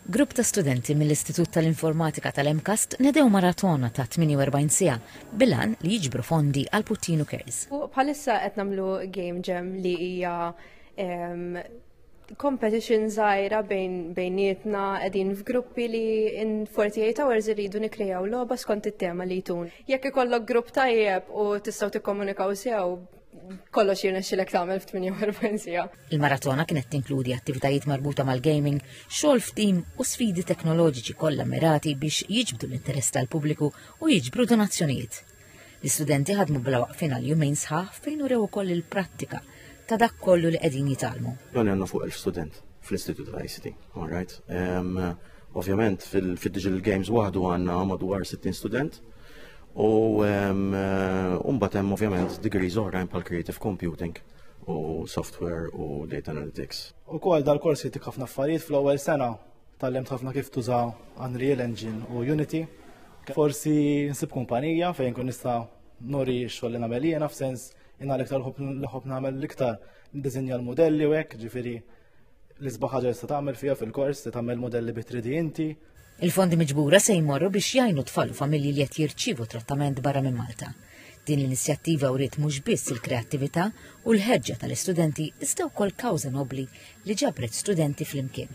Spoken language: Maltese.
Grupp ta' studenti mill-Istitut tal-Informatika tal-MCAST nedew maratona ta' 48 sija bilan li jiġbru fondi għal Puttinu Cares. Bħalissa qed nagħmlu game jam li hija competition żgħira bejnietna qegħdin f'gruppi li in 48 hours iridu nikkrejaw logħba skont it-tema li jtun. Jekk ikollok grupp tajjeb u tistgħu tikkomunikaw sew, kollox jirnexxilek tagħmel f'48 sija. Il-maratona kienet tinkludi attivitajiet marbuta mal-gaming, xogħol f'tim u sfidi teknoloġiċi kollha mirati biex jiġbdu l-interess tal-pubbliku u jiġbru donazzjonijiet. L-istudenti ħadmu bla waqfin għal jumejn sħaħ fejn urew ukoll il-prattika ta' dak kollu li qegħdin jitalmu. Joni għandna fuq 1000 student fl-Istitut tal-ICT, all right? Ovvjament fil-Digital Games waħdu għandna madwar 60 student. U mbagħad hemm ovvjament degrees oħrajn bħal Creative Computing u Software u Data Analytics. Ukoll dal-korsi tik ħafna affarijiet fl-ewwel sena tallemt ħafna kif tuża Unreal Engine u Unity. Forsi nsib kumpanija fejn kun nista' nori x-xogħol li nagħmel jiena f'sens jiena l-iktar ħobb nagħmel l-iktar niddiżinja l-modelli u hekk, ġifieri l-isbaħ ħaġa tista' tagħmel fiha fil-kors li tagħmel modelli bi 3D inti. Il-fondi miġbura se jmorru biex jgħinu tfal u familji li qed jirċievu trattament barra minn Malta. Din l-inizjattiva wriet mhux biss il-kreattività u l-ħeġġa tal-istudenti iżda wkoll kawża nobbli li ġabret studenti flimkien.